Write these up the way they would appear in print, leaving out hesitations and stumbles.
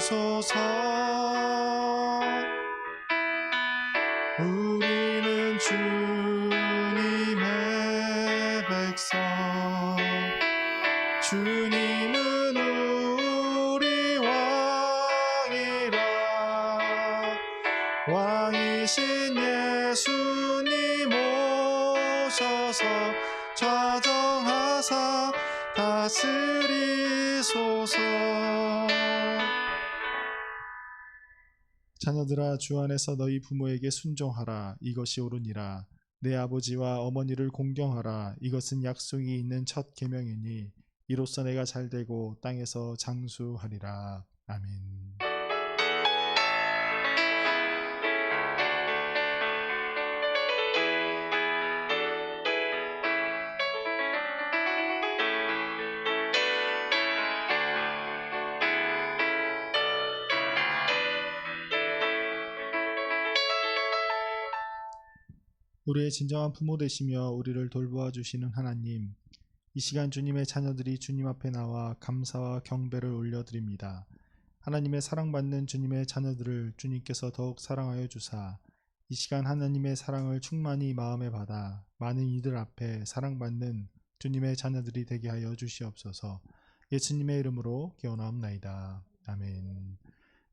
주소서. 우리는 주님의 백성, 주님은 우리 왕이라. 왕이신 예수님 오셔서 좌정하사 다스리소서. 자녀들아, 주 안에서 너희 부모에게 순종하라. 이것이 옳으니라. 내 아버지와 어머니를 공경하라. 이것은 약속이 있는 첫 계명이니 이로써 내가 잘되고 땅에서 장수하리라. 아멘. 우리의 진정한 부모 되시며 우리를 돌보아 주시는 하나님, 이 시간 주님의 자녀들이 주님 앞에 나와 감사와 경배를 올려드립니다. 하나님의 사랑받는 주님의 자녀들을 주님께서 더욱 사랑하여 주사 이 시간 하나님의 사랑을 충만히 마음에 받아 많은 이들 앞에 사랑받는 주님의 자녀들이 되게 하여 주시옵소서. 예수님의 이름으로 기원하옵나이다. 아멘.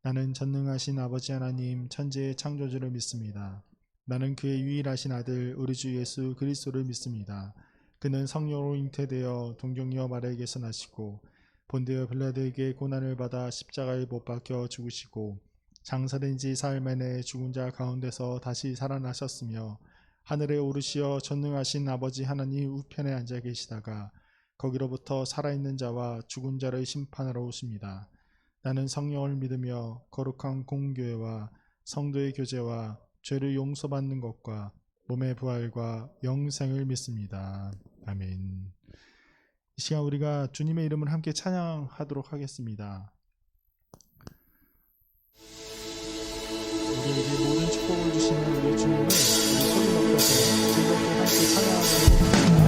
나는 전능하신 아버지 하나님 천지의 창조주를 믿습니다. 나는 그의 유일하신 아들 우리 주 예수 그리스도를 믿습니다. 그는 성령으로 잉태되어 동정녀 마리아에게서 나시고 본디오 빌라도에게 고난을 받아 십자가에 못 박혀 죽으시고 장사된 지 사흘 만에 죽은 자 가운데서 다시 살아나셨으며 하늘에 오르시어 전능하신 아버지 하나님 우편에 앉아 계시다가 거기로부터 살아있는 자와 죽은 자를 심판하러 오십니다. 나는 성령을 믿으며 거룩한 공교회와 성도의 교제와 죄를 용서받는 것과 몸의 부활과 영생을 믿습니다. 아멘. 이 시간 우리가 주님의 이름을 함께 찬양하도록 하겠습니다. 우리에게 모든 축복을 주시는 우리 주님을 소리 높여서 즐겁게 함께 찬양하도록 합니다.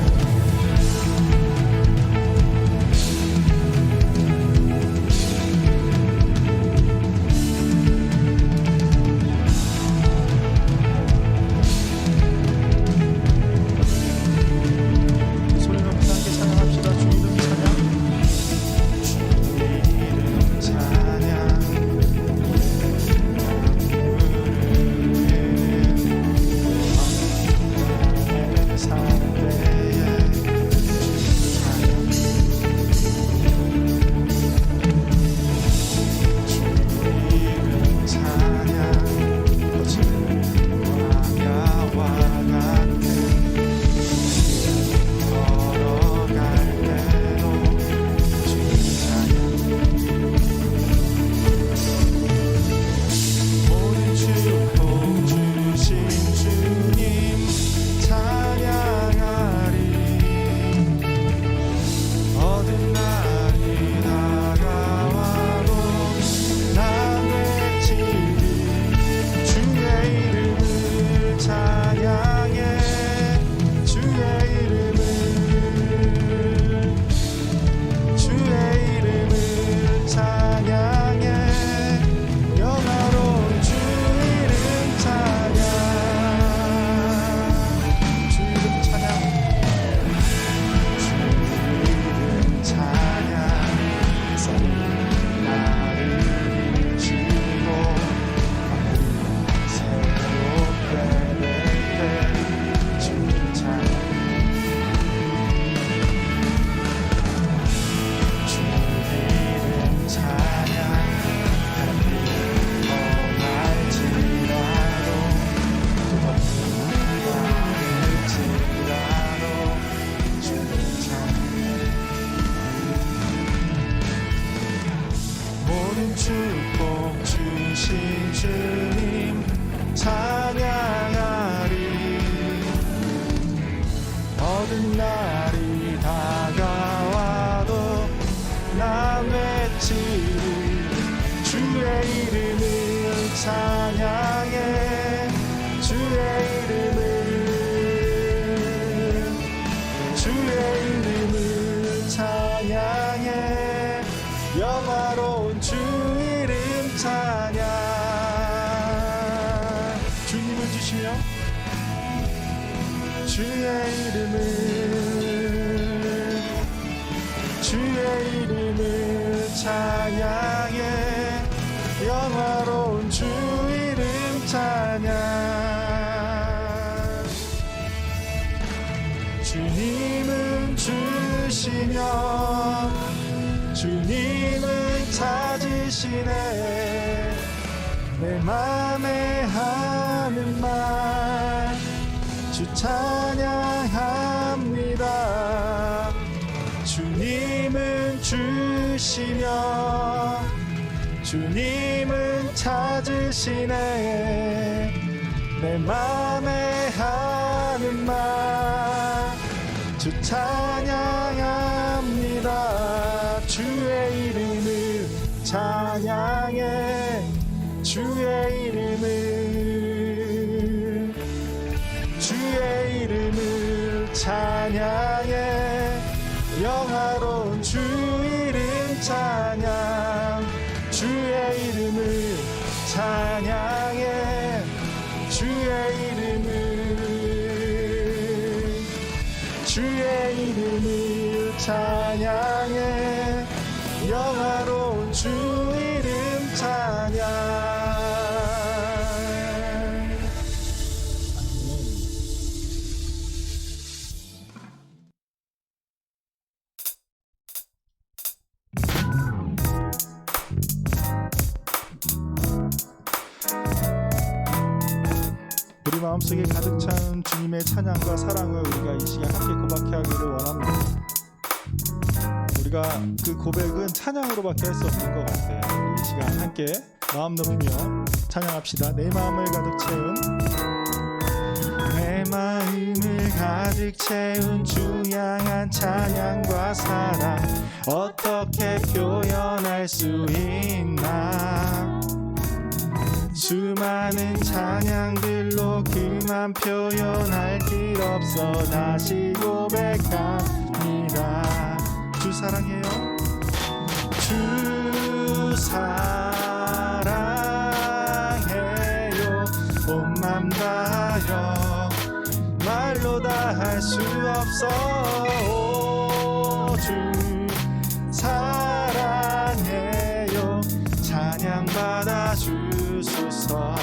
축복 주신 주님 찬양하리. 어두운 날이 다가와도 난 외치리. 주의 이름을 찬양해. 주의 이름을 찬양해. 영화로운 주 이름 찬양. 주님을 주시며 주의 이름을 찬양해. 영화로운 주 이름 찬양. 주님은 주시며 주님은 찾으시네. 내 맘에 하는 말 주 찬양합니다. 주님은 주시며 주님은 찾으시네. 내 맘에 하는 말 주 찬양합니다. 주의 이름을 찬양해. 주의 이름을 찬양해. 영화로운 주 이름 찬양. 주의 이름을 찬양해. 주의 이름을 찬양해. 영화로운 주 이름 찬양. 우리 마음속에 가득 찬 주님의 찬양과 사랑을 우리가 이 시간 함께 고백해 하기를 원합니다. 우리가 그 고백은 찬양으로밖에 할 수 없는 것 같아요. 우리 이 시간 함께 마음 높이며 찬양합시다. 내 마음을 가득 채운 주 향한 찬양과 사랑 어떻게 표현할 수 있나. 수많은 찬양들로 그만 표현할 길 없어 다시 고백합니다. 주 사랑해요. 주 사랑해요. 온 맘 다여 말로 다 할 수 없어. 주 사랑해요. 찬양 받아 주소서.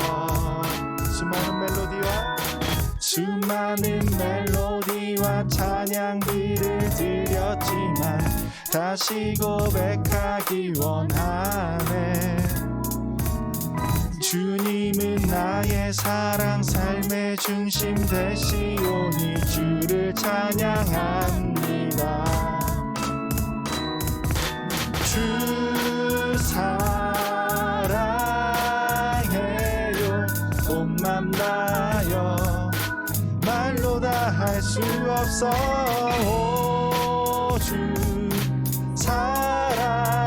수많은 멜로디와 찬양들을 드렸지만 다시 고백하기 원하네. 주님은 나의 사랑 삶의 중심 되시오니 주를 찬양합니다. 주 사랑해요. 온 맘 다여 말로 다 할 수 없어. 주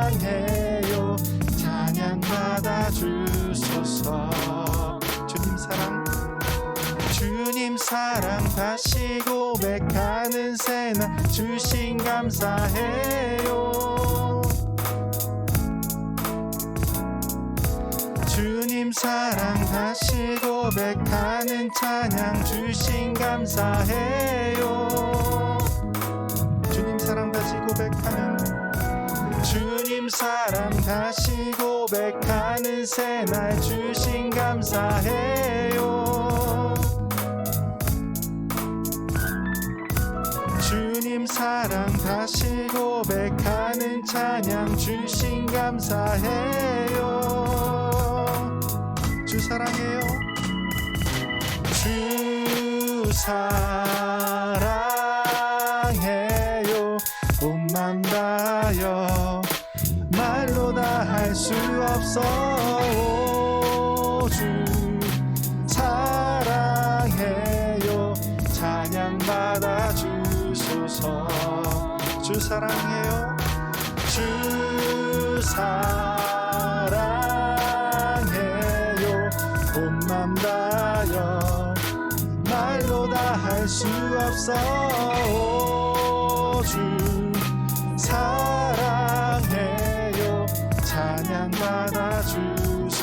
사랑해요. 찬양 받아 주소서. 주님 사랑 다시 고백하는 새날 주신 감사해요. 주님 사랑 다시 고백하는 찬양 주신 감사해요. 주님 사랑 다시 고백하는 주님 사랑 다시 고백하는 새날 주신 감사해요. 주님 사랑 다시 고백하는 찬양 주신 감사해요. 주 사랑해요. 주 사랑해요. 온 맘 다여 말로 다 할 수 없어. 주 사랑해요. 찬양 받아 주소서. 주 사랑해요. 주 사랑해요. 온 맘 다여 말로 다 할 수 없어. 주 사랑해요. 찬양 받아 주소서.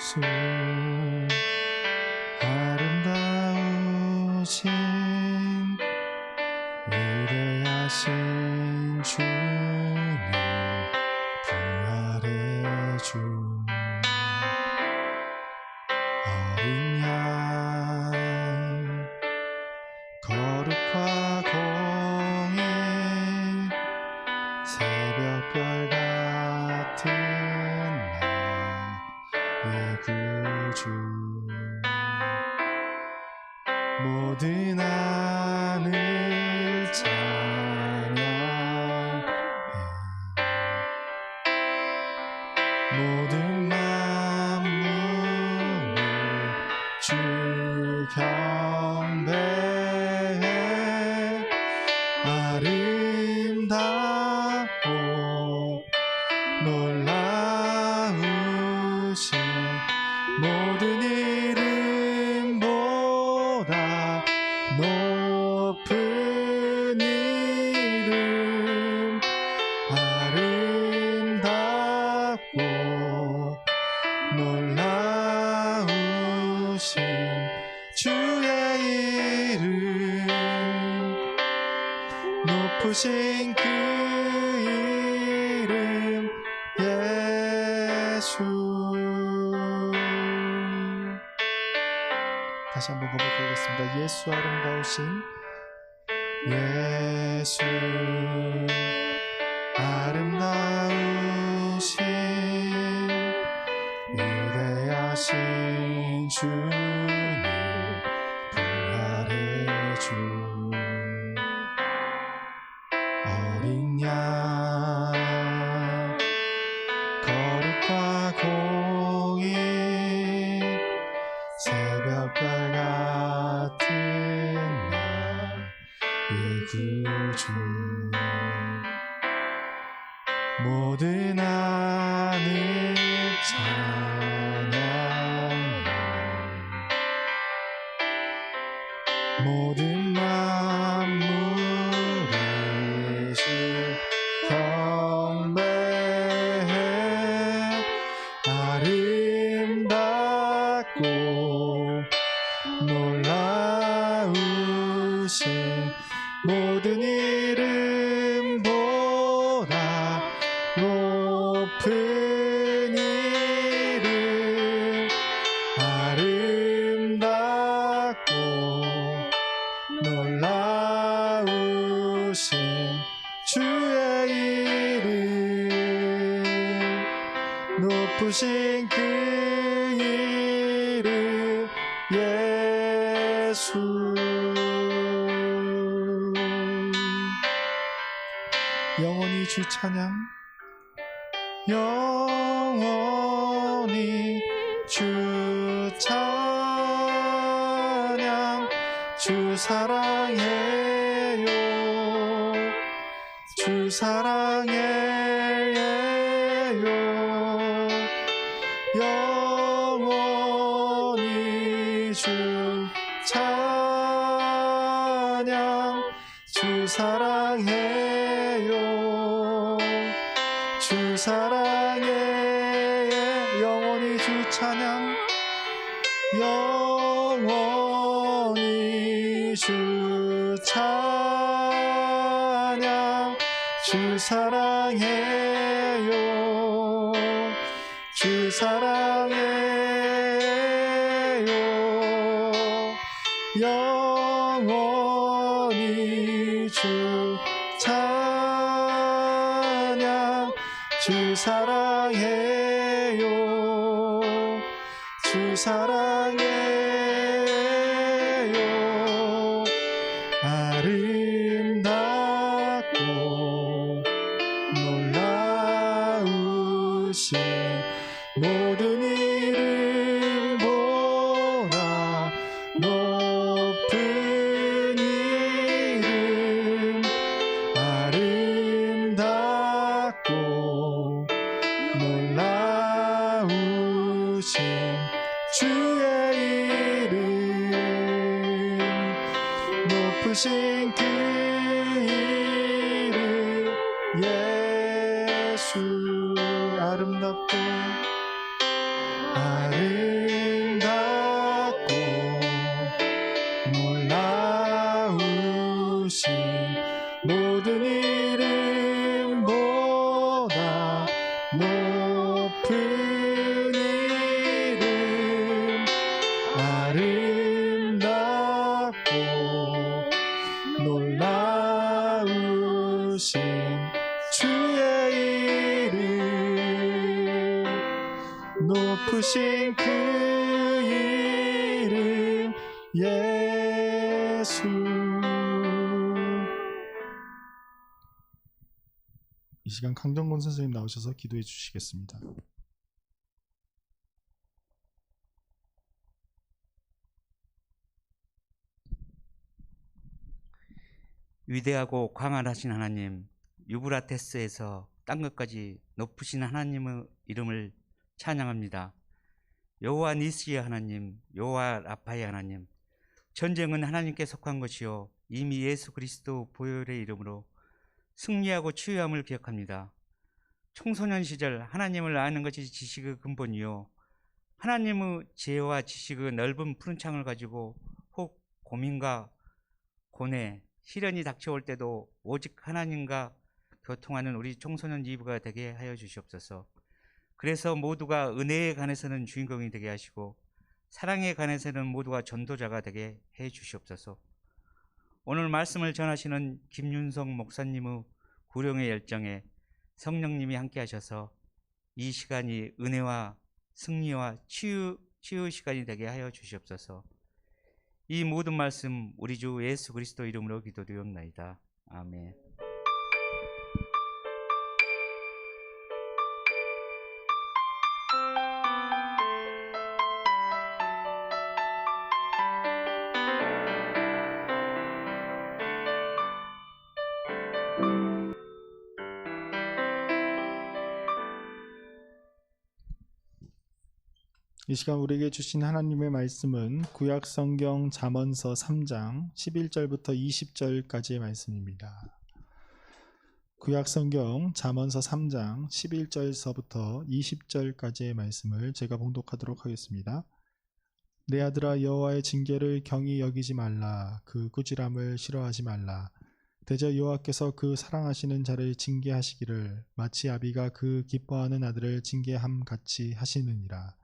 예수 아름다우신 위대하신 주님 부활의 주 어린 양 거룩과 공의 새벽별 같은 나의 구주 모든 하늘 찬양해 모든 만물을 주 경배해 아름답고 놀라우신 모든 이름보다 높은 이름 아름답고 놀라우신 주의 이름 높으신 그 이름 예수 다시 한번 고백하겠습니다. 예수 아름다우신 예수 아름다우신 위대하신 주님 부활의 주 어린 양 거룩과 공의 새벽별 같은 나의 구주 모든 하늘 찬양해 모든 만물을 주 경배해 아름답고 놀라우신 모든 이름보다 높은 이름 아름답고 놀라우신 주의 이름 높으신 그 이름 예수 영원히 주 찬양 영원히 주 찬양 주 사랑해요 주 사랑해요 영원히 주 찬양 주 사랑해요 주 사랑해 영원히 주 찬양 영원히 주 찬양 주 사랑해요 주 사랑해요 영원히 주 찬양 주 사랑해요 주 사랑해요 아름답고 놀라우신 모든 이름보다 높은 이름 아름답고 놀라우신 주의 이름 높으신 그 이름 예수 아름답고 아름답고 놀라우신 모든 이름보다 높은 이름 아름답고 놀라우신 주의 이름 높으신 그 이름 예수. 이 시간 강정곤 선생님 나오셔서 기도해 주시겠습니다. 위대하고 광활하신 하나님, 유브라테스에서 땅끝까지 높으신 하나님의 이름을 찬양합니다. 여호와 니스의 하나님, 여호와 라파의 하나님, 전쟁은 하나님께 속한 것이요 이미 예수 그리스도 보혈의 이름으로 승리하고 치유함을 기억합니다. 청소년 시절 하나님을 아는 것이 지식의 근본이요 하나님의 지혜와 지식의 넓은 푸른 창을 가지고 혹 고민과 고뇌, 시련이 닥쳐올 때도 오직 하나님과 교통하는 우리 청소년 이브가 되게 하여 주시옵소서. 그래서 모두가 은혜에 관해서는 주인공이 되게 하시고 사랑에 관해서는 모두가 전도자가 되게 해 주시옵소서. 오늘 말씀을 전하시는 김윤석 목사님의 구령의 열정에 성령님이 함께 하셔서 이 시간이 은혜와 승리와 치유 시간이 되게 하여 주시옵소서. 이 모든 말씀 우리 주 예수 그리스도 이름으로 기도드리옵나이다. 아멘. 이 시간 우리에게 주신 하나님의 말씀은 구약성경 잠언서 3장 11절부터 20절까지의 말씀입니다. 구약성경 잠언서 3장 11절서부터 20절까지의 말씀을 제가 봉독하도록 하겠습니다. 내 아들아, 여호와의 징계를 경히 여기지 말라. 그 꾸지람을 싫어하지 말라. 대저 여호와께서 그 사랑하시는 자를 징계하시기를 마치 아비가 그 기뻐하는 아들을 징계함 같이 하시느니라.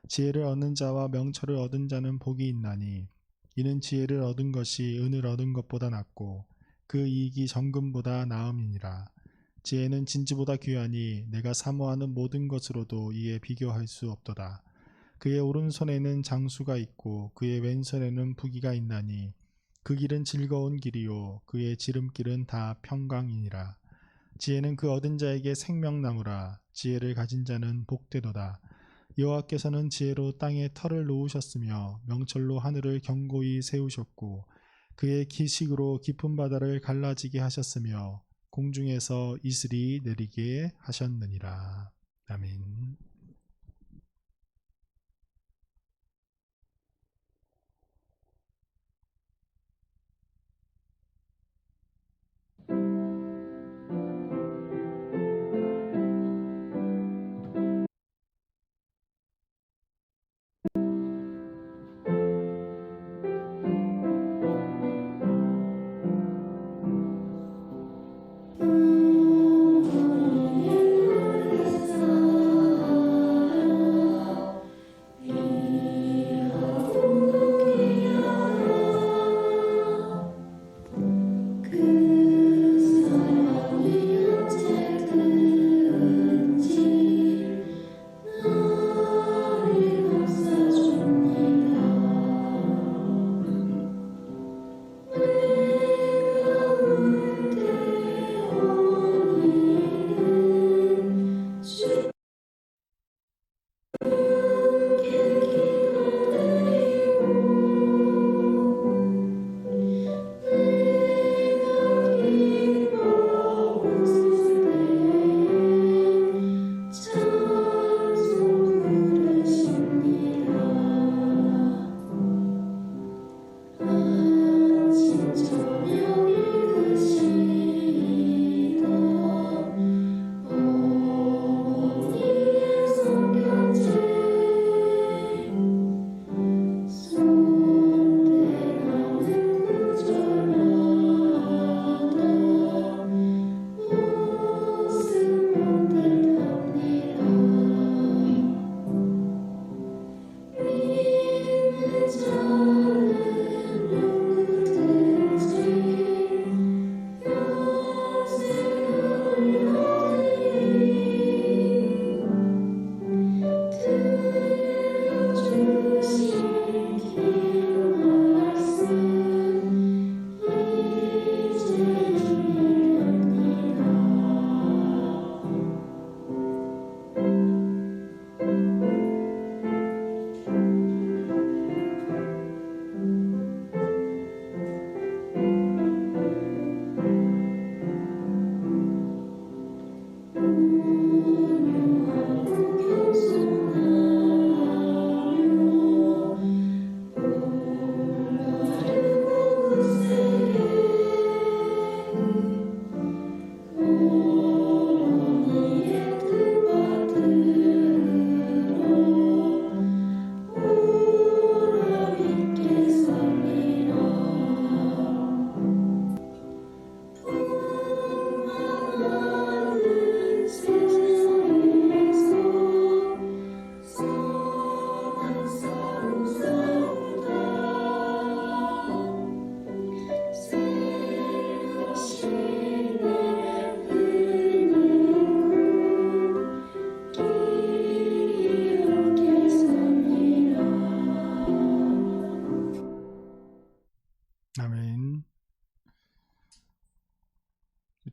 지혜를 얻는 자와 명철을 얻은 자는 복이 있나니 이는 지혜를 얻은 것이 은을 얻은 것보다 낫고 그 이익이 정금보다 나음이니라. 지혜는 진주보다 귀하니 내가 사모하는 모든 것으로도 이에 비교할 수 없도다. 그의 오른손에는 장수가 있고 그의 왼손에는 부귀가 있나니 그 길은 즐거운 길이요 그의 지름길은 다 평강이니라. 지혜는 그 얻은 자에게 생명나무라. 지혜를 가진 자는 복되도다. 여호와께서는 지혜로 땅에 터를 놓으셨으며 명철로 하늘을 견고히 세우셨고 그의 기식으로 깊은 바다를 갈라지게 하셨으며 공중에서 이슬이 내리게 하셨느니라. 아멘.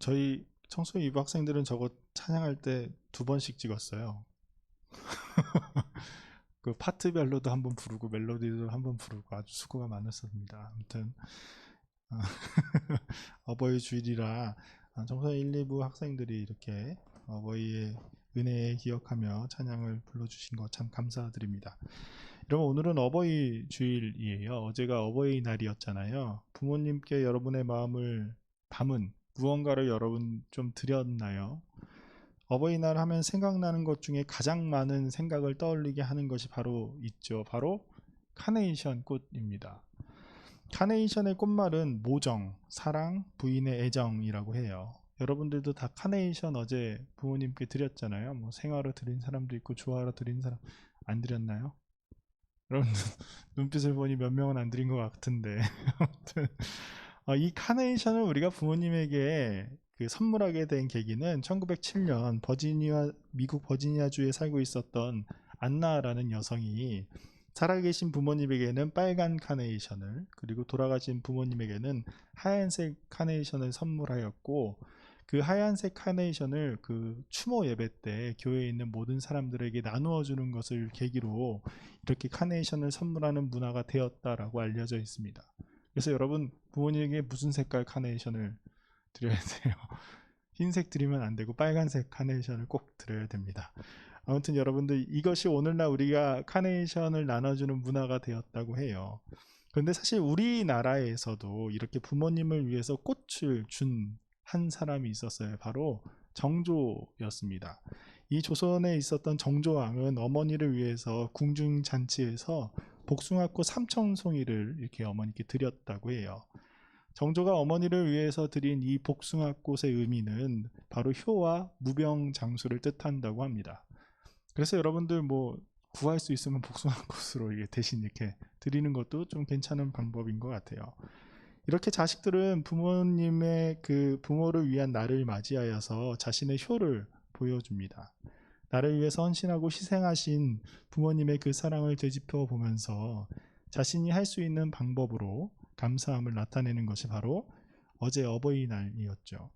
저희 청소년 이부 학생들은 저거 찬양할 때 2번씩 찍었어요. 그 파트별로도 한번 부르고 멜로디도 한번 부르고 아주 수고가 많았습니다. 아무튼 어버이 주일이라 청소년 1, 2부 학생들이 이렇게 어버이의 은혜에 기억하며 찬양을 불러주신 거 참 감사드립니다. 여러분, 오늘은 어버이 주일이에요. 어제가 어버이날이었잖아요. 부모님께 여러분의 마음을 담은 무언가를 여러분 좀 드렸나요? 어버이날 하면 생각나는 것 중에 가장 많은 생각을 떠올리게 하는 것이 바로 있죠. 바로 카네이션 꽃입니다. 카네이션의 꽃말은 모정, 사랑, 부인의 애정이라고 해요. 여러분들도 다 카네이션 어제 부모님께 드렸잖아요. 뭐 생화로 드린 사람도 있고 주화로 드린 사람 안 드렸나요? 여러분 눈빛을 보니 몇 명은 안 드린 것 같은데 아무튼 이 카네이션을 우리가 부모님에게 선물하게 된 계기는 1907년 미국 버지니아주에 살고 있었던 안나라는 여성이 살아계신 부모님에게는 빨간 카네이션을, 그리고 돌아가신 부모님에게는 하얀색 카네이션을 선물하였고, 그 하얀색 카네이션을 그 추모 예배 때 교회에 있는 모든 사람들에게 나누어 주는 것을 계기로 이렇게 카네이션을 선물하는 문화가 되었다라고 알려져 있습니다. 그래서 여러분, 부모님에게 무슨 색깔 카네이션을 드려야 돼요? 흰색 드리면 안 되고 빨간색 카네이션을 꼭 드려야 됩니다. 아무튼 여러분들, 이것이 오늘날 우리가 카네이션을 나눠주는 문화가 되었다고 해요. 그런데 사실 우리나라에서도 이렇게 부모님을 위해서 꽃을 준 한 사람이 있었어요. 바로 정조였습니다. 이 조선에 있었던 정조왕은 어머니를 위해서 궁중잔치에서 복숭아꽃 3,000송이를 이렇게 어머니께 드렸다고 해요. 정조가 어머니를 위해서 드린 이 복숭아꽃의 의미는 바로 효와 무병장수를 뜻한다고 합니다. 그래서 여러분들 뭐 구할 수 있으면 복숭아꽃으로 대신 이렇게 드리는 것도 좀 괜찮은 방법인 것 같아요. 이렇게 자식들은 부모님의 부모를 위한 날을 맞이하여서 자신의 효를 보여줍니다. 나를 위해서 헌신하고 희생하신 부모님의 그 사랑을 되짚어 보면서 자신이 할 수 있는 방법으로 감사함을 나타내는 것이 바로 어제 어버이날이었죠.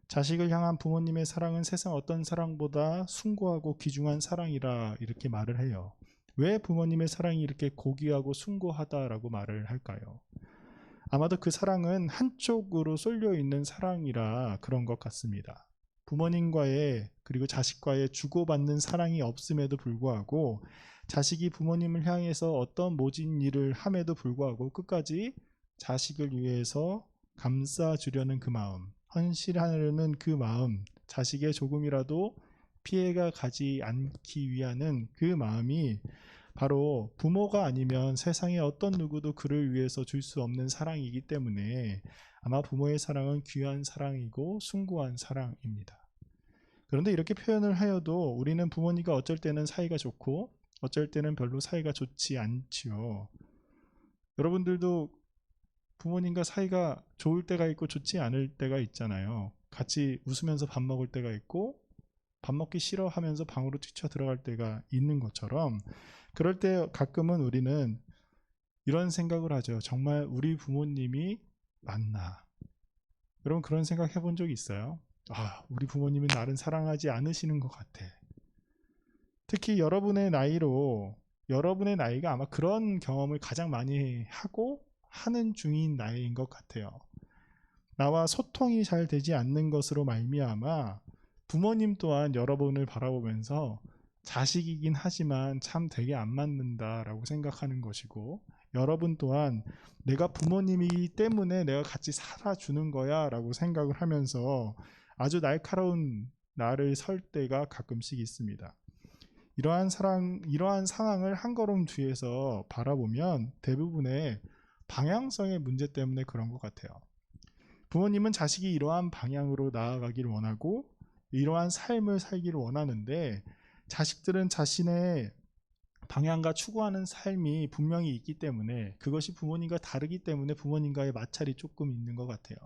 자식을 향한 부모님의 사랑은 세상 어떤 사랑보다 숭고하고 귀중한 사랑이라 이렇게 말을 해요. 왜 부모님의 사랑이 이렇게 고귀하고 숭고하다라고 말을 할까요? 아마도 그 사랑은 한쪽으로 쏠려 있는 사랑이라 그런 것 같습니다. 부모님과의, 그리고 자식과의 주고받는 사랑이 없음에도 불구하고 자식이 부모님을 향해서 어떤 모진 일을 함에도 불구하고 끝까지 자식을 위해서 감싸주려는 그 마음, 헌신하려는 그 마음, 자식의 조금이라도 피해가 가지 않기 위하는 그 마음이 바로 부모가 아니면 세상에 어떤 누구도 그를 위해서 줄 수 없는 사랑이기 때문에 아마 부모의 사랑은 귀한 사랑이고 숭고한 사랑입니다. 그런데 이렇게 표현을 하여도 우리는 부모님과 어쩔 때는 사이가 좋고 어쩔 때는 별로 사이가 좋지 않지요. 여러분들도 부모님과 사이가 좋을 때가 있고 좋지 않을 때가 있잖아요. 같이 웃으면서 밥 먹을 때가 있고 밥 먹기 싫어하면서 방으로 뛰쳐 들어갈 때가 있는 것처럼, 그럴 때 가끔은 우리는 이런 생각을 하죠. 정말 우리 부모님이 맞나? 여러분, 그런 생각 해본 적 있어요? 우리 부모님은 나를 사랑하지 않으시는 것 같아. 특히 여러분의 나이가 아마 그런 경험을 가장 많이 하고 하는 중인 나이인 것 같아요. 나와 소통이 잘 되지 않는 것으로 말미암아 부모님 또한 여러분을 바라보면서 자식이긴 하지만 참 되게 안 맞는다라고 생각하는 것이고, 여러분 또한 내가 부모님이기 때문에 내가 같이 살아주는 거야 라고 생각을 하면서 아주 날카로운 나를 설 때가 가끔씩 있습니다. 이러한 상황을 한 걸음 뒤에서 바라보면 대부분의 방향성의 문제 때문에 그런 것 같아요. 부모님은 자식이 이러한 방향으로 나아가기를 원하고 이러한 삶을 살기를 원하는데, 자식들은 자신의 방향과 추구하는 삶이 분명히 있기 때문에 그것이 부모님과 다르기 때문에 부모님과의 마찰이 조금 있는 것 같아요.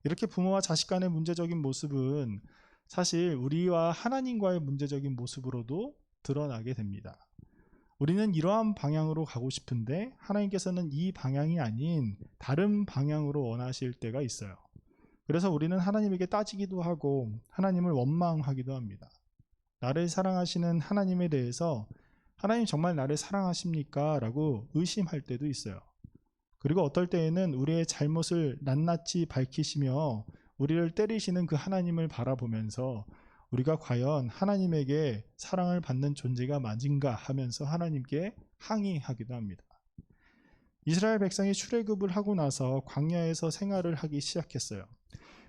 이렇게 부모와 자식 간의 문제적인 모습은 사실 우리와 하나님과의 문제적인 모습으로도 드러나게 됩니다. 우리는 이러한 방향으로 가고 싶은데 하나님께서는 이 방향이 아닌 다른 방향으로 원하실 때가 있어요. 그래서 우리는 하나님에게 따지기도 하고 하나님을 원망하기도 합니다. 나를 사랑하시는 하나님에 대해서 하나님 정말 나를 사랑하십니까? 라고 의심할 때도 있어요. 그리고 어떨 때에는 우리의 잘못을 낱낱이 밝히시며 우리를 때리시는 그 하나님을 바라보면서 우리가 과연 하나님에게 사랑을 받는 존재가 맞은가 하면서 하나님께 항의하기도 합니다. 이스라엘 백성이 출애굽을 하고 나서 광야에서 생활을 하기 시작했어요.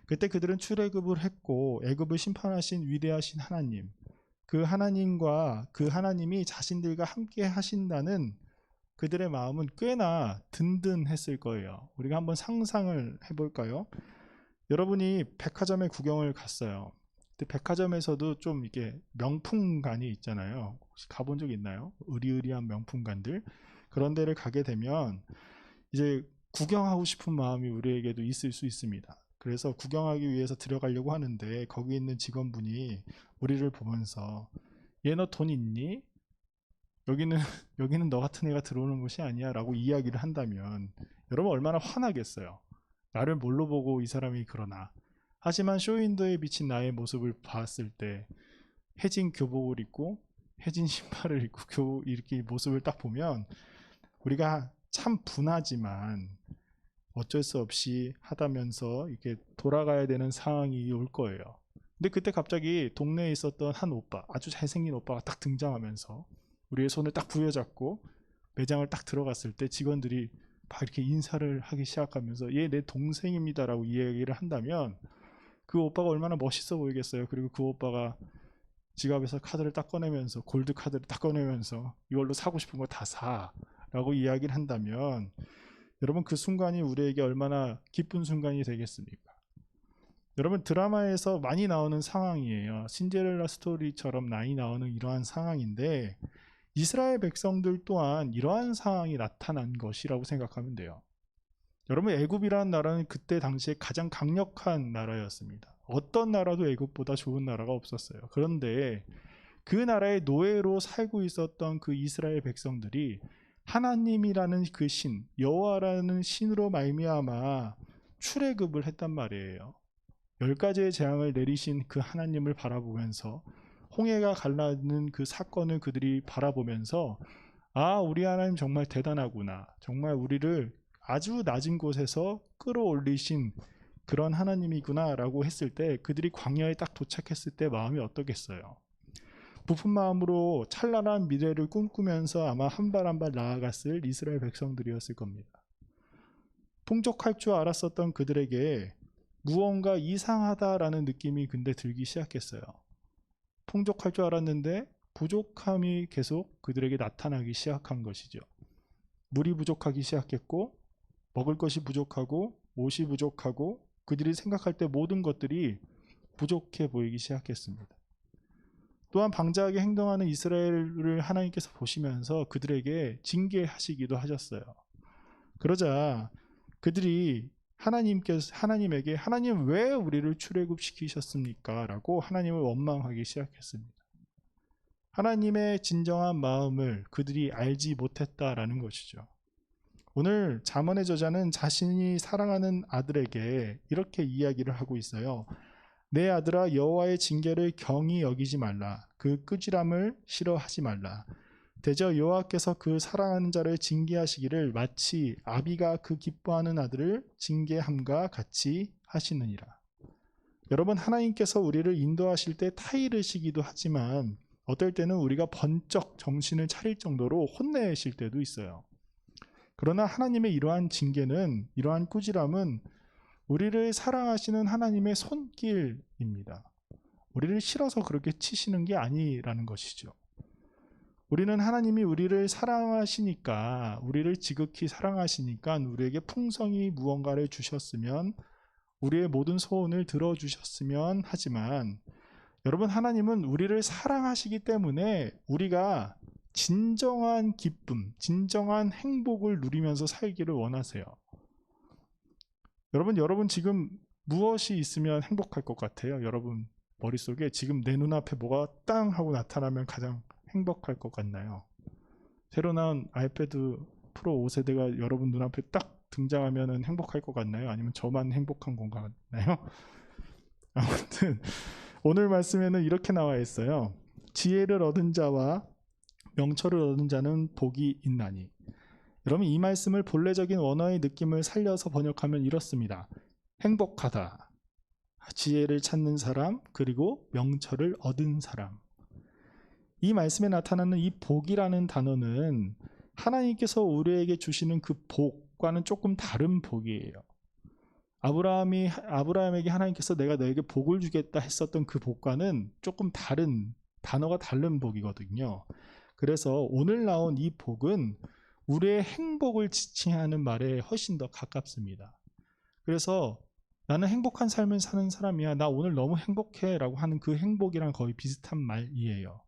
그때 그들은 출애굽을 했고 애굽을 심판하신 위대하신 하나님, 그 하나님과 그 하나님이 자신들과 함께 하신다는 그들의 마음은 꽤나 든든했을 거예요. 우리가 한번 상상을 해볼까요? 여러분이 백화점에 구경을 갔어요. 근데 백화점에서도 좀 이게 명품관이 있잖아요. 혹시 가본 적 있나요? 으리으리한 명품관들. 그런 데를 가게 되면 이제 구경하고 싶은 마음이 우리에게도 있을 수 있습니다. 그래서 구경하기 위해서 들어가려고 하는데 거기 있는 직원분이 우리를 보면서 얘 너 돈 있니? 여기는 너 같은 애가 들어오는 곳이 아니야 라고 이야기를 한다면 여러분 얼마나 화나겠어요. 나를 뭘로 보고 이 사람이 그러나. 하지만 쇼윈도에 비친 나의 모습을 봤을 때 해진 교복을 입고 해진 신발을 입고 이렇게 모습을 딱 보면 우리가 참 분하지만 어쩔 수 없이 하다면서 이렇게 돌아가야 되는 상황이 올 거예요. 근데 그때 갑자기 동네에 있었던 한 오빠, 아주 잘생긴 오빠가 딱 등장하면서 우리의 손을 딱 부여잡고 매장을 딱 들어갔을 때 직원들이 막 이렇게 인사를 하기 시작하면서 얘 내 동생입니다 라고 이야기를 한다면 그 오빠가 얼마나 멋있어 보이겠어요. 그리고 그 오빠가 지갑에서 카드를 딱 꺼내면서 골드 카드를 딱 꺼내면서 이걸로 사고 싶은 거 다 사 라고 이야기를 한다면 여러분 그 순간이 우리에게 얼마나 기쁜 순간이 되겠습니까? 여러분 드라마에서 많이 나오는 상황이에요. 신데렐라 스토리처럼 많이 나오는 이러한 상황인데 이스라엘 백성들 또한 이러한 상황이 나타난 것이라고 생각하면 돼요. 여러분 애굽이라는 나라는 그때 당시에 가장 강력한 나라였습니다. 어떤 나라도 애굽보다 좋은 나라가 없었어요. 그런데 그 나라의 노예로 살고 있었던 그 이스라엘 백성들이 하나님이라는 그 신, 여호와라는 신으로 말미암아 출애굽을 했단 말이에요. 10가지의 재앙을 내리신 그 하나님을 바라보면서 홍해가 갈라지는 그 사건을 그들이 바라보면서 아, 우리 하나님 정말 대단하구나. 정말 우리를 아주 낮은 곳에서 끌어올리신 그런 하나님이구나 라고 했을 때 그들이 광야에 딱 도착했을 때 마음이 어떻겠어요? 부푼 마음으로 찬란한 미래를 꿈꾸면서 아마 한 발 한 발 나아갔을 이스라엘 백성들이었을 겁니다. 풍족할 줄 알았었던 그들에게 무언가 이상하다라는 느낌이 근데 들기 시작했어요. 풍족할 줄 알았는데 부족함이 계속 그들에게 나타나기 시작한 것이죠. 물이 부족하기 시작했고 먹을 것이 부족하고 옷이 부족하고 그들이 생각할 때 모든 것들이 부족해 보이기 시작했습니다. 또한 방자하게 행동하는 이스라엘을 하나님께서 보시면서 그들에게 징계하시기도 하셨어요. 그러자 그들이 하나님에게 하나님 왜 우리를 출애굽시키셨습니까? 라고 하나님을 원망하기 시작했습니다. 하나님의 진정한 마음을 그들이 알지 못했다라는 것이죠. 오늘 잠언의 저자는 자신이 사랑하는 아들에게 이렇게 이야기를 하고 있어요. 내 아들아 여호와의 징계를 경히 여기지 말라. 그 꾸지람을 싫어하지 말라. 대저 여호와께서 그 사랑하는 자를 징계하시기를 마치 아비가 그 기뻐하는 아들을 징계함과 같이 하시느니라. 여러분 하나님께서 우리를 인도하실 때 타이르시기도 하지만 어떨 때는 우리가 번쩍 정신을 차릴 정도로 혼내실 때도 있어요. 그러나 하나님의 이러한 징계는 이러한 꾸지람은 우리를 사랑하시는 하나님의 손길입니다. 우리를 싫어서 그렇게 치시는 게 아니라는 것이죠. 우리는 하나님이 우리를 사랑하시니까 우리를 지극히 사랑하시니까 우리에게 풍성히 무언가를 주셨으면 우리의 모든 소원을 들어주셨으면 하지만 여러분 하나님은 우리를 사랑하시기 때문에 우리가 진정한 기쁨, 진정한 행복을 누리면서 살기를 원하세요. 여러분 지금 무엇이 있으면 행복할 것 같아요? 여러분 머릿속에 지금 내 눈앞에 뭐가 땅 하고 나타나면 가장 행복할 것 같나요? 새로 나온 아이패드 프로 5세대가 여러분 눈앞에 딱 등장하면 행복할 것 같나요? 아니면 저만 행복한 건가요? 아무튼 오늘 말씀에는 이렇게 나와 있어요. 지혜를 얻은 자와 명철을 얻은 자는 복이 있나니. 여러분, 이 말씀을 본래적인 원어의 느낌을 살려서 번역하면 이렇습니다. 행복하다. 지혜를 찾는 사람, 그리고 명철을 얻은 사람. 이 말씀에 나타나는 이 복이라는 단어는 하나님께서 우리에게 주시는 그 복과는 조금 다른 복이에요. 아브라함에게 하나님께서 내가 너에게 복을 주겠다 했었던 그 복과는 조금 다른, 단어가 다른 복이거든요. 그래서 오늘 나온 이 복은 우리의 행복을 지칭하는 말에 훨씬 더 가깝습니다. 그래서 나는 행복한 삶을 사는 사람이야, 나 오늘 너무 행복해 라고 하는 그 행복이랑 거의 비슷한 말이에요.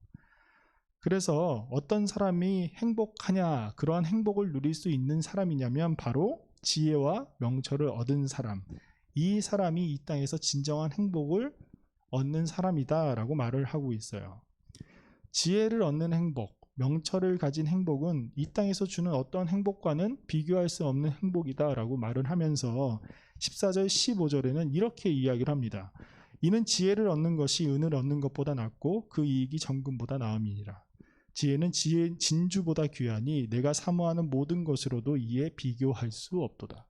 그래서 어떤 사람이 행복하냐, 그러한 행복을 누릴 수 있는 사람이냐면 바로 지혜와 명철을 얻은 사람, 이 사람이 이 땅에서 진정한 행복을 얻는 사람이다 라고 말을 하고 있어요. 지혜를 얻는 행복, 명철을 가진 행복은 이 땅에서 주는 어떤 행복과는 비교할 수 없는 행복이다 라고 말을 하면서 14절 15절에는 이렇게 이야기를 합니다. 이는 지혜를 얻는 것이 은을 얻는 것보다 낫고 그 이익이 정금보다 나음이니라. 지혜는 진주보다 귀하니 내가 사모하는 모든 것으로도 이에 비교할 수 없도다.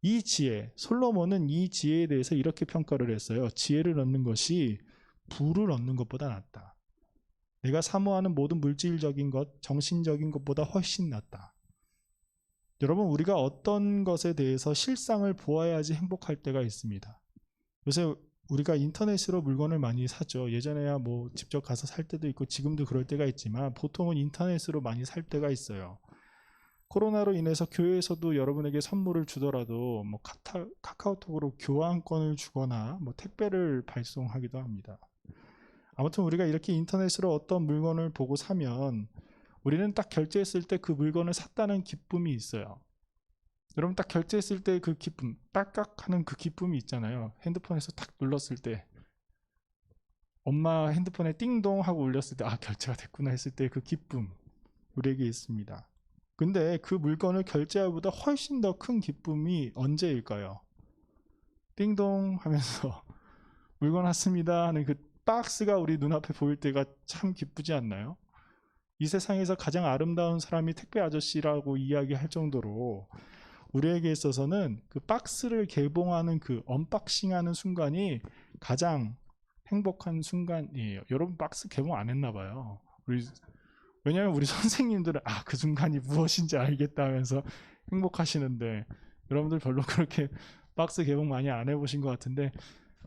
이 지혜, 솔로몬은 이 지혜에 대해서 이렇게 평가를 했어요. 지혜를 얻는 것이 부를 얻는 것보다 낫다. 내가 사모하는 모든 물질적인 것, 정신적인 것보다 훨씬 낫다. 여러분, 우리가 어떤 것에 대해서 실상을 보아야지 행복할 때가 있습니다. 요새 우리가 인터넷으로 물건을 많이 사죠. 예전에야 뭐 직접 가서 살 때도 있고 지금도 그럴 때가 있지만 보통은 인터넷으로 많이 살 때가 있어요. 코로나로 인해서 교회에서도 여러분에게 선물을 주더라도 뭐 카카오톡으로 교환권을 주거나 뭐 택배를 발송하기도 합니다. 아무튼 우리가 이렇게 인터넷으로 어떤 물건을 보고 사면 우리는 딱 결제했을 때 그 물건을 샀다는 기쁨이 있어요. 여러분, 딱 결제했을 때 그 기쁨, 딸깍 하는 그 기쁨이 있잖아요. 핸드폰에서 딱 눌렀을 때, 엄마 핸드폰에 띵동 하고 울렸을 때, 아, 결제가 됐구나 했을 때 그 기쁨, 우리에게 있습니다. 근데 그 물건을 결제하기보다 훨씬 더 큰 기쁨이 언제일까요? 띵동 하면서 물건 왔습니다 하는 그 박스가 우리 눈앞에 보일 때가 참 기쁘지 않나요? 이 세상에서 가장 아름다운 사람이 택배 아저씨라고 이야기할 정도로 우리에게 있어서는 그 박스를 개봉하는 그 언박싱하는 순간이 가장 행복한 순간이에요. 여러분 박스 개봉 안 했나 봐요. 왜냐하면 우리 선생님들은 그 순간이 무엇인지 알겠다 하면서 행복하시는데 여러분들 별로 그렇게 박스 개봉 많이 안 해보신 것 같은데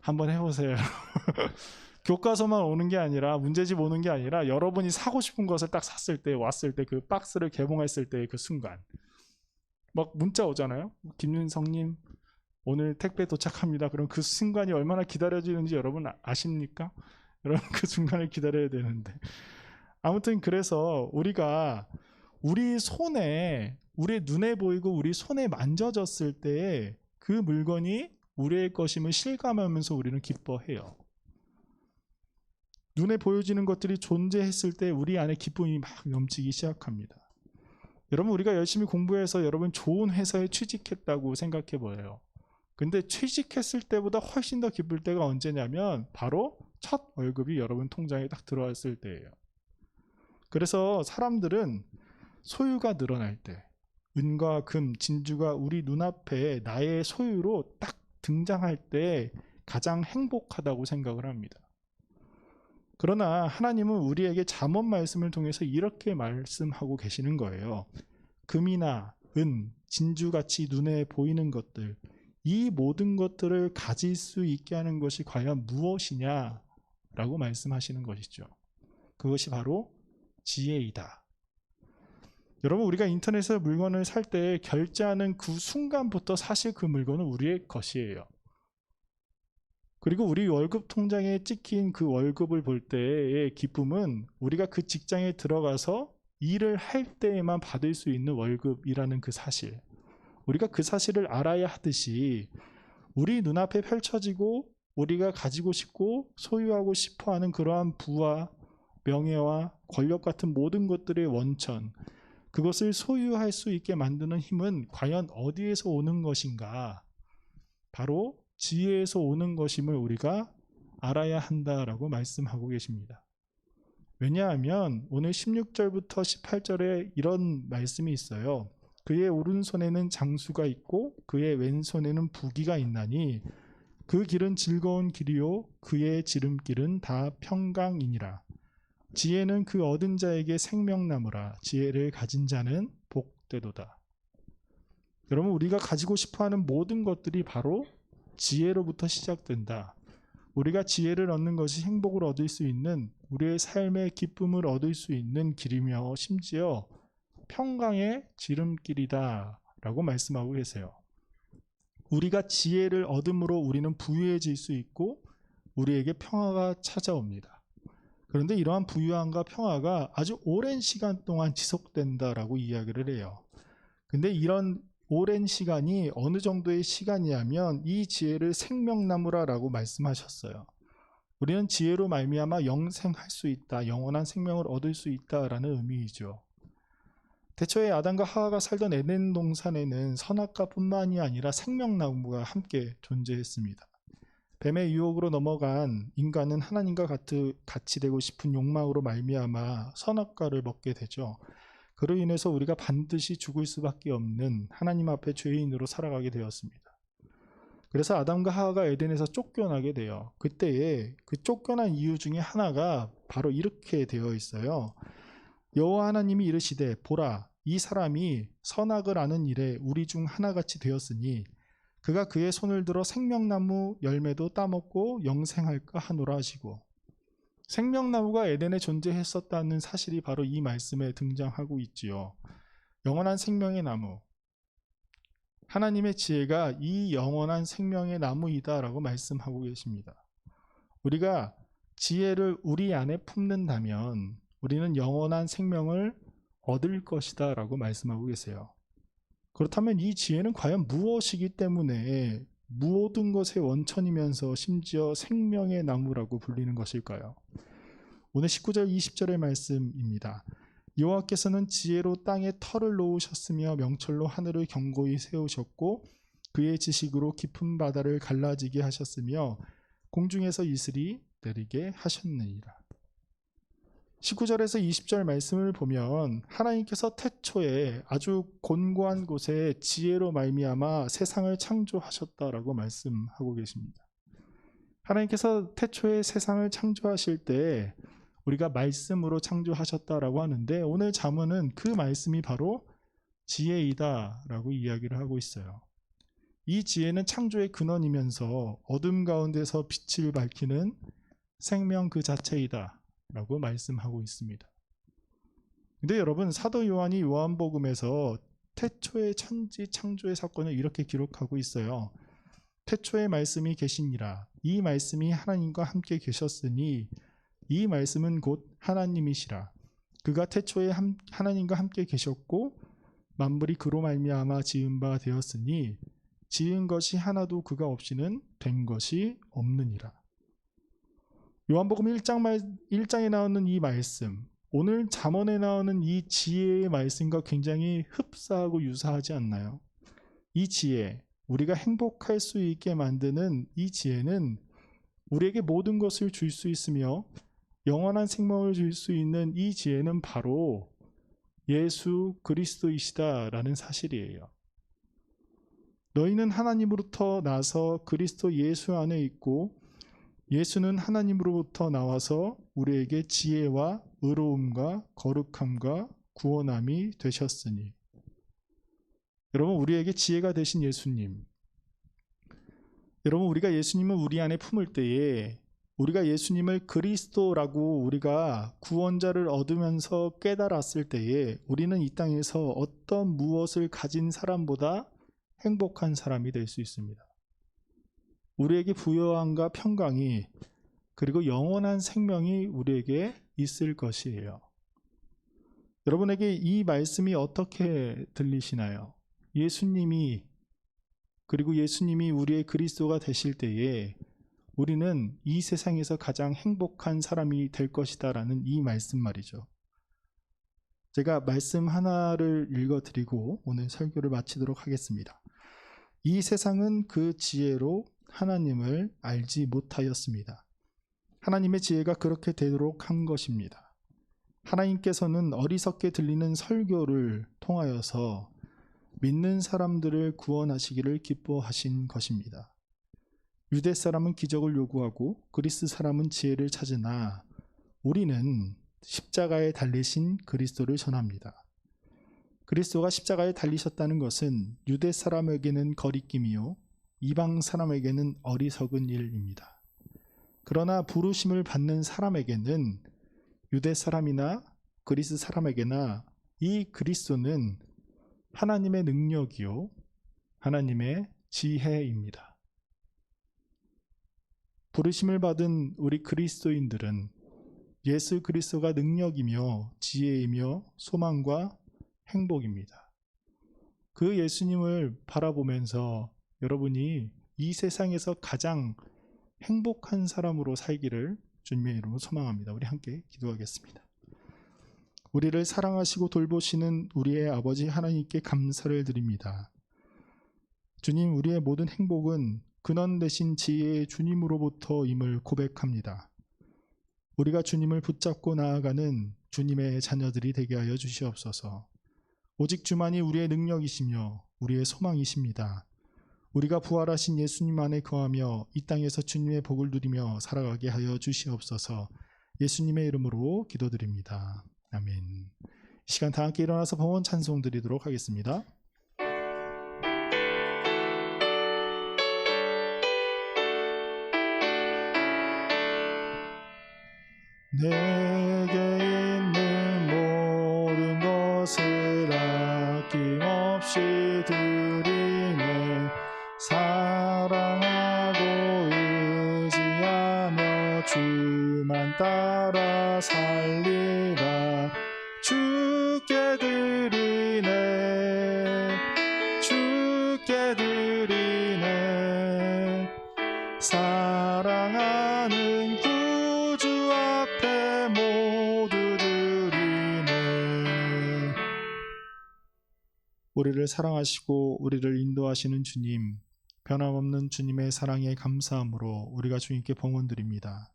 한번 해보세요. 교과서만 오는 게 아니라, 문제집 오는 게 아니라 여러분이 사고 싶은 것을 딱 샀을 때, 왔을 때 그 박스를 개봉했을 때의 그 순간, 막 문자 오잖아요. 김윤성님 오늘 택배 도착합니다. 그럼 그 순간이 얼마나 기다려지는지 여러분 아십니까? 여러분 그 순간을 기다려야 되는데, 아무튼 그래서 우리가 우리 손에, 우리 눈에 보이고 우리 손에 만져졌을 때 그 물건이 우리의 것임을 실감하면서 우리는 기뻐해요. 눈에 보여지는 것들이 존재했을 때 우리 안에 기쁨이 막 넘치기 시작합니다. 여러분, 우리가 열심히 공부해서 여러분 좋은 회사에 취직했다고 생각해 보여요. 근데 취직했을 때보다 훨씬 더 기쁠 때가 언제냐면 바로 첫 월급이 여러분 통장에 딱 들어왔을 때예요. 그래서 사람들은 소유가 늘어날 때, 은과 금, 진주가 우리 눈앞에 나의 소유로 딱 등장할 때 가장 행복하다고 생각을 합니다. 그러나 하나님은 우리에게 잠언 말씀을 통해서 이렇게 말씀하고 계시는 거예요. 금이나 은, 진주같이 눈에 보이는 것들, 이 모든 것들을 가질 수 있게 하는 것이 과연 무엇이냐라고 말씀하시는 것이죠. 그것이 바로 지혜이다. 여러분, 우리가 인터넷에서 물건을 살 때 결제하는 그 순간부터 사실 그 물건은 우리의 것이에요. 그리고 우리 월급 통장에 찍힌 그 월급을 볼 때의 기쁨은 우리가 그 직장에 들어가서 일을 할 때에만 받을 수 있는 월급이라는 그 사실, 우리가 그 사실을 알아야 하듯이 우리 눈앞에 펼쳐지고 우리가 가지고 싶고 소유하고 싶어하는 그러한 부와 명예와 권력 같은 모든 것들의 원천, 그것을 소유할 수 있게 만드는 힘은 과연 어디에서 오는 것인가? 바로 지혜에서 오는 것임을 우리가 알아야 한다라고 말씀하고 계십니다. 왜냐하면 오늘 16절부터 18절에 이런 말씀이 있어요. 그의 오른손에는 장수가 있고 그의 왼손에는 부귀가 있나니 그 길은 즐거운 길이요 그의 지름길은 다 평강이니라. 지혜는 그 얻은 자에게 생명나무라. 지혜를 가진 자는 복되도다. 여러분, 우리가 가지고 싶어하는 모든 것들이 바로 지혜로부터 시작된다. 우리가 지혜를 얻는 것이 행복을 얻을 수 있는, 우리의 삶의 기쁨을 얻을 수 있는 길이며 심지어 평강의 지름길이다 라고 말씀하고 계세요. 우리가 지혜를 얻음으로 우리는 부유해질 수 있고 우리에게 평화가 찾아옵니다. 그런데 이러한 부유함과 평화가 아주 오랜 시간 동안 지속된다라고 이야기를 해요. 근데 이런 오랜 시간이 어느 정도의 시간이냐면 이 지혜를 생명나무라고 말씀하셨어요. 우리는 지혜로 말미암아 영생할 수 있다, 영원한 생명을 얻을 수 있다라는 의미이죠. 대초에 아담과 하와가 살던 에덴 동산에는 선악과뿐만이 아니라 생명나무가 함께 존재했습니다. 뱀의 유혹으로 넘어간 인간은 하나님과 같이 되고 싶은 욕망으로 말미암아 선악과를 먹게 되죠. 그로 인해서 우리가 반드시 죽을 수밖에 없는 하나님 앞에 죄인으로 살아가게 되었습니다. 그래서 아담과 하와가 에덴에서 쫓겨나게 돼요. 그때에 그 쫓겨난 이유 중에 하나가 바로 이렇게 되어 있어요. 여호와 하나님이 이르시되 보라 이 사람이 선악을 아는 일에 우리 중 하나같이 되었으니 그가 그의 손을 들어 생명나무 열매도 따먹고 영생할까 하노라 하시고, 생명나무가 에덴에 존재했었다는 사실이 바로 이 말씀에 등장하고 있지요. 영원한 생명의 나무, 하나님의 지혜가 이 영원한 생명의 나무이다 라고 말씀하고 계십니다. 우리가 지혜를 우리 안에 품는다면 우리는 영원한 생명을 얻을 것이다 라고 말씀하고 계세요. 그렇다면 이 지혜는 과연 무엇이기 때문에 모든 것의 원천이면서 심지어 생명의 나무라고 불리는 것일까요? 오늘 19절 20절의 말씀입니다. 여호와께서는 지혜로 땅에 터를 놓으셨으며 명철로 하늘을 견고히 세우셨고 그의 지식으로 깊은 바다를 갈라지게 하셨으며 공중에서 이슬이 내리게 하셨느니라. 19절에서 20절 말씀을 보면 하나님께서 태초에 아주 곤고한 곳에 지혜로 말미암아 세상을 창조하셨다라고 말씀하고 계십니다. 하나님께서 태초에 세상을 창조하실 때 우리가 말씀으로 창조하셨다라고 하는데 오늘 잠언은 그 말씀이 바로 지혜이다라고 이야기를 하고 있어요. 이 지혜는 창조의 근원이면서 어둠 가운데서 빛을 밝히는 생명 그 자체이다 라고 말씀하고 있습니다. 근데 여러분, 사도 요한이 요한복음에서 태초의 천지 창조의 사건을 이렇게 기록하고 있어요. 태초의 말씀이 계시니라. 이 말씀이 하나님과 함께 계셨으니 이 말씀은 곧 하나님이시라. 그가 태초에 하나님과 함께 계셨고 만물이 그로 말미암아 지은 바 되었으니 지은 것이 하나도 그가 없이는 된 것이 없느니라. 요한복음 1장에 나오는 이 말씀, 오늘 잠언에 나오는 이 지혜의 말씀과 굉장히 흡사하고 유사하지 않나요? 이 지혜, 우리가 행복할 수 있게 만드는 이 지혜는 우리에게 모든 것을 줄 수 있으며 영원한 생명을 줄 수 있는 이 지혜는 바로 예수 그리스도이시다라는 사실이에요. 너희는 하나님으로부터 나서 그리스도 예수 안에 있고 예수는 하나님으로부터 나와서 우리에게 지혜와 의로움과 거룩함과 구원함이 되셨으니. 여러분, 우리에게 지혜가 되신 예수님, 여러분, 우리가 예수님을 우리 안에 품을 때에 우리가 예수님을 그리스도라고 우리가 구원자를 얻으면서 깨달았을 때에 우리는 이 땅에서 어떤 무엇을 가진 사람보다 행복한 사람이 될 수 있습니다. 우리에게 부요함과 평강이 그리고 영원한 생명이 우리에게 있을 것이에요. 여러분에게 이 말씀이 어떻게 들리시나요? 예수님이 우리의 그리스도가 되실 때에 우리는 이 세상에서 가장 행복한 사람이 될 것이다 라는 이 말씀 말이죠. 제가 말씀 하나를 읽어드리고 오늘 설교를 마치도록 하겠습니다. 이 세상은 그 지혜로 하나님을 알지 못하였습니다. 하나님의 지혜가 그렇게 되도록 한 것입니다. 하나님께서는 어리석게 들리는 설교를 통하여서 믿는 사람들을 구원하시기를 기뻐하신 것입니다. 유대 사람은 기적을 요구하고 그리스 사람은 지혜를 찾으나 우리는 십자가에 달리신 그리스도를 전합니다. 그리스도가 십자가에 달리셨다는 것은 유대 사람에게는 거리낌이요 이방 사람에게는 어리석은 일입니다. 그러나 부르심을 받는 사람에게는 유대 사람이나 그리스 사람에게나 이 그리스도는 하나님의 능력이요 하나님의 지혜입니다. 부르심을 받은 우리 그리스도인들은 예수 그리스도가 능력이며 지혜이며 소망과 행복입니다. 그 예수님을 바라보면서 여러분이 이 세상에서 가장 행복한 사람으로 살기를 주님의 이름으로 소망합니다. 우리 함께 기도하겠습니다. 우리를 사랑하시고 돌보시는 우리의 아버지 하나님께 감사를 드립니다. 주님, 우리의 모든 행복은 근원 되신 지혜의 주님으로부터임을 고백합니다. 우리가 주님을 붙잡고 나아가는 주님의 자녀들이 되게 하여 주시옵소서. 오직 주만이 우리의 능력이시며 우리의 소망이십니다. 우리가 부활하신 예수님 안에 거하며 이 땅에서 주님의 복을 누리며 살아가게 하여 주시옵소서. 예수님의 이름으로 기도드립니다. 아멘. 이 시간 다 함께 일어나서 봉헌 찬송 드리도록 하겠습니다. 내게 있는 모든 것을 아낌없이 드리네. 사랑하고 의지하며 주만 따라 살리라. 주께 드리네. 주께 드리네. 사랑하는 구주 앞에 모두 드리네. 우리를 사랑하시고 우리를 인도하시는 주님, 변함없는 주님의 사랑에 감사함으로 우리가 주님께 봉헌드립니다.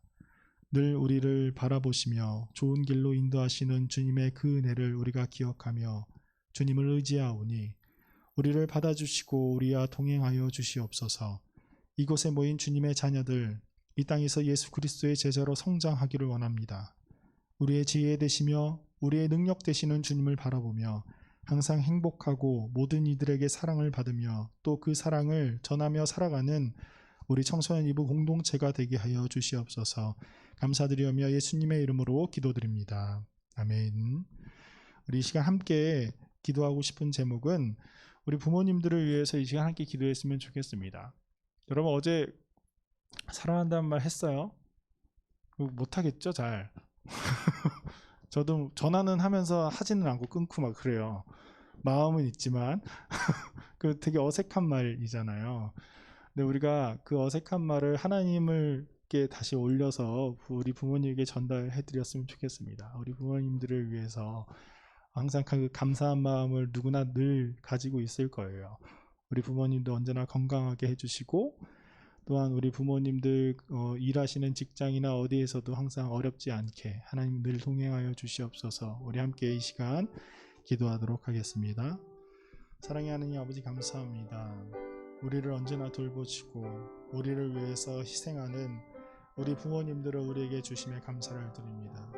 늘 우리를 바라보시며 좋은 길로 인도하시는 주님의 그 은혜를 우리가 기억하며 주님을 의지하오니 우리를 받아주시고 우리와 동행하여 주시옵소서. 이곳에 모인 주님의 자녀들, 이 땅에서 예수 그리스도의 제자로 성장하기를 원합니다. 우리의 지혜 되시며 우리의 능력 되시는 주님을 바라보며 항상 행복하고 모든 이들에게 사랑을 받으며 또 그 사랑을 전하며 살아가는 우리 청소년 이부 공동체가 되게 하여 주시옵소서. 감사드리며 예수님의 이름으로 기도드립니다. 아멘. 우리 이 시간 함께 기도하고 싶은 제목은 우리 부모님들을 위해서 이 시간 함께 기도했으면 좋겠습니다. 여러분 어제 사랑한다는 말 했어요? 못하겠죠 잘. 저도 전화는 하면서 하지는 않고 끊고 막 그래요. 마음은 있지만 그 되게 어색한 말이잖아요. 근데 우리가 그 어색한 말을 하나님께 다시 올려서 우리 부모님에게 전달해 드렸으면 좋겠습니다. 우리 부모님들을 위해서 항상 그 감사한 마음을 누구나 늘 가지고 있을 거예요. 우리 부모님도 언제나 건강하게 해주시고 또한 우리 부모님들 일하시는 직장이나 어디에서도 항상 어렵지 않게 하나님 늘 동행하여 주시옵소서. 우리 함께 이 시간 기도하도록 하겠습니다. 사랑의 하나님 아버지 감사합니다. 우리를 언제나 돌보시고 우리를 위해서 희생하는 우리 부모님들을 우리에게 주심에 감사를 드립니다.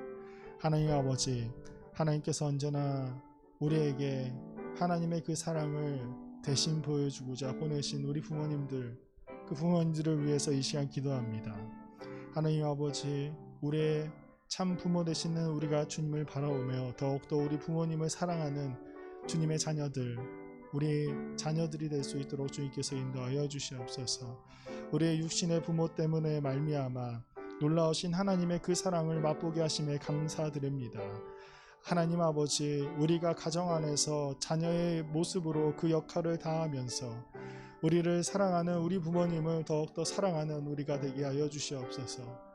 하나님 아버지, 하나님께서 언제나 우리에게 하나님의 그 사랑을 대신 보여주고자 보내신 우리 부모님들, 그 부모님들을 위해서 이 시간 기도합니다. 하나님 아버지, 우리의 참 부모 되시는 우리가 주님을 바라보며 더욱더 우리 부모님을 사랑하는 주님의 자녀들, 우리 자녀들이 될 수 있도록 주님께서 인도하여 주시옵소서. 우리의 육신의 부모 때문에 말미암아 놀라우신 하나님의 그 사랑을 맛보게 하심에 감사드립니다. 하나님 아버지, 우리가 가정 안에서 자녀의 모습으로 그 역할을 다하면서 우리를 사랑하는 우리 부모님을 더욱더 사랑하는 우리가 되게 하여 주시옵소서.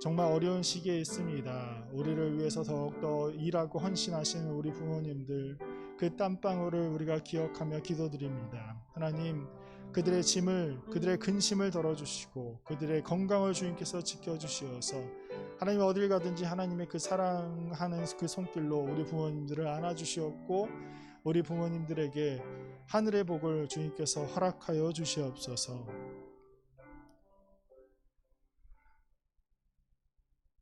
정말 어려운 시기에 있습니다. 우리를 위해서 더욱더 일하고 헌신하시는 우리 부모님들, 그 땀방울을 우리가 기억하며 기도드립니다. 하나님, 그들의 짐을, 그들의 근심을 덜어주시고 그들의 건강을 주님께서 지켜주시어서 하나님 어딜 가든지 하나님의 그 사랑하는 그 손길로 우리 부모님들을 안아주시옵고 우리 부모님들에게 하늘의 복을 주님께서 허락하여 주시옵소서.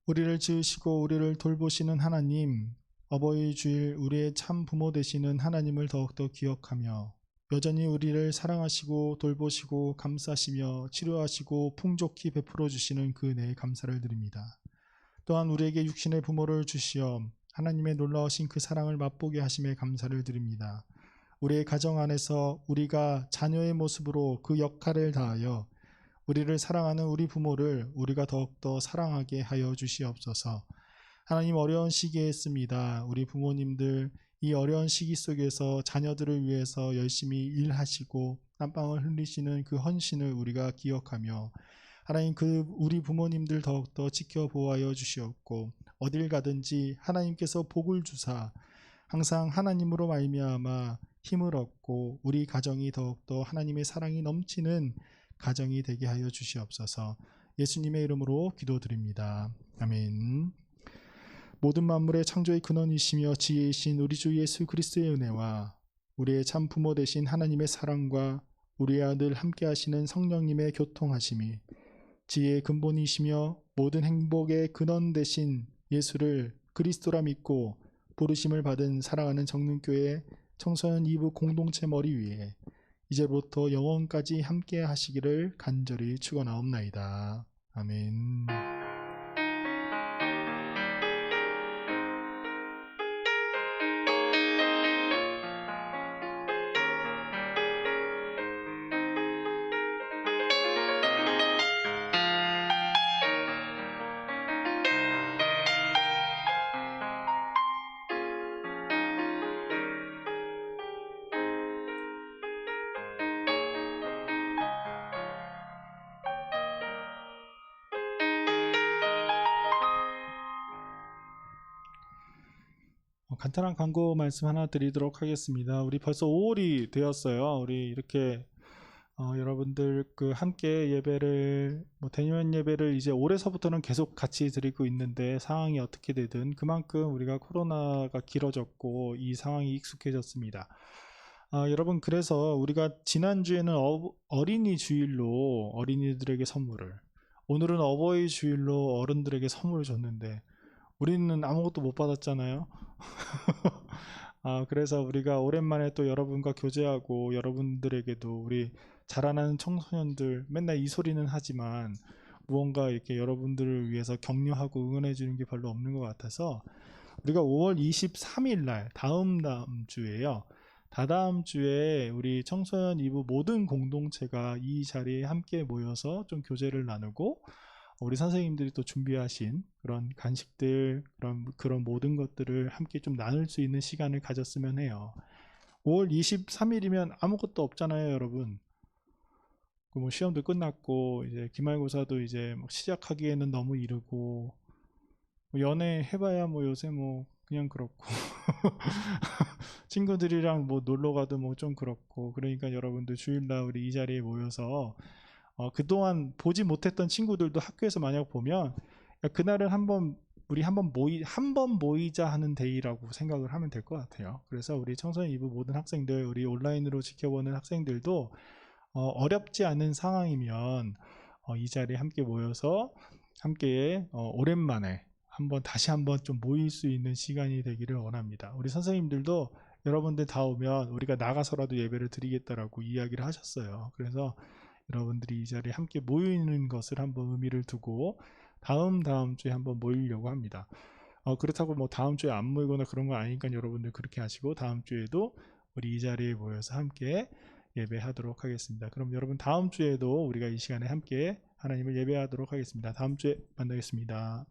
우리를 지으시고 우리를 돌보시는 하나님, 어버이 주일 우리의 참 부모 되시는 하나님을 더욱더 기억하며 여전히 우리를 사랑하시고 돌보시고 감싸시며 치료하시고 풍족히 베풀어 주시는 그 은혜에 감사를 드립니다. 또한 우리에게 육신의 부모를 주시어 하나님의 놀라우신 그 사랑을 맛보게 하심에 감사를 드립니다. 우리의 가정 안에서 우리가 자녀의 모습으로 그 역할을 다하여 우리를 사랑하는 우리 부모를 우리가 더욱더 사랑하게 하여 주시옵소서. 하나님, 어려운 시기에 있습니다. 우리 부모님들 이 어려운 시기 속에서 자녀들을 위해서 열심히 일하시고 땀방울 흘리시는 그 헌신을 우리가 기억하며 하나님, 그 우리 부모님들 더욱더 지켜보아여 주시옵고 어딜 가든지 하나님께서 복을 주사 항상 하나님으로 말미암아 힘을 얻고 우리 가정이 더욱더 하나님의 사랑이 넘치는 가정이 되게 하여 주시옵소서. 예수님의 이름으로 기도드립니다. 아멘. 모든 만물의 창조의 근원이시며 지혜이신 우리 주 예수 그리스도의 은혜와 우리의 참 부모 되신 하나님의 사랑과 우리와 늘 함께 하시는 성령님의 교통하심이 지혜의 근본이시며 모든 행복의 근원 되신 예수를 그리스도라 믿고 부르심을 받은 사랑하는 정릉교회 청소년 2부 공동체 머리 위에 이제부터 영원까지 함께 하시기를 간절히 축원하옵나이다. 아멘. 간단한 광고 말씀 하나 드리도록 하겠습니다. 우리 벌써 5월이 되었어요. 우리 이렇게 여러분들 그 함께 예배를 대면 예배를 이제 올해서부터는 계속 같이 드리고 있는데 상황이 어떻게 되든 그만큼 우리가 코로나가 길어졌고 이 상황이 익숙해졌습니다. 여러분, 그래서 우리가 지난주에는 어린이 주일로 어린이들에게 선물을, 오늘은 어버이 주일로 어른들에게 선물을 줬는데 우리는 아무것도 못 받았잖아요. 그래서 우리가 오랜만에 또 여러분과 교제하고 여러분들에게도 우리 자라나는 청소년들 맨날 이 소리는 하지만 무언가 이렇게 여러분들을 위해서 격려하고 응원해 주는 게 별로 없는 것 같아서 우리가 5월 23일 날 다음 주에요. 다다음 주에 우리 청소년 2부 모든 공동체가 이 자리에 함께 모여서 좀 교제를 나누고 우리 선생님들이 또 준비하신 그런 간식들, 그런 모든 것들을 함께 좀 나눌 수 있는 시간을 가졌으면 해요. 5월 23일이면 아무것도 없잖아요, 여러분. 뭐 시험도 끝났고 이제 기말고사도 이제 시작하기에는 너무 이르고 연애 해봐야 요새 그냥 그렇고 친구들이랑 놀러 가도 좀 그렇고 그러니까 여러분들 주일날 우리 이 자리에 모여서 그동안 보지 못했던 친구들도 학교에서 만약 보면 그날은 우리 한번 모이자 하는 데이라고 생각을 하면 될 것 같아요. 그래서 우리 청소년 2부 모든 학생들, 우리 온라인으로 지켜보는 학생들도 어렵지 않은 상황이면 이 자리에 함께 모여서 함께 오랜만에 다시 한번 좀 모일 수 있는 시간이 되기를 원합니다. 우리 선생님들도 여러분들 다 오면 우리가 나가서라도 예배를 드리겠다라고 이야기를 하셨어요. 그래서 여러분들이 이 자리에 함께 모이는 것을 한번 의미를 두고 다음 주에 한번 모이려고 합니다. 그렇다고 다음 주에 안 모이거나 그런 거 아니니까 여러분들 그렇게 하시고 다음 주에도 우리 이 자리에 모여서 함께 예배하도록 하겠습니다. 그럼 여러분 다음 주에도 우리가 이 시간에 함께 하나님을 예배하도록 하겠습니다. 다음 주에 만나겠습니다.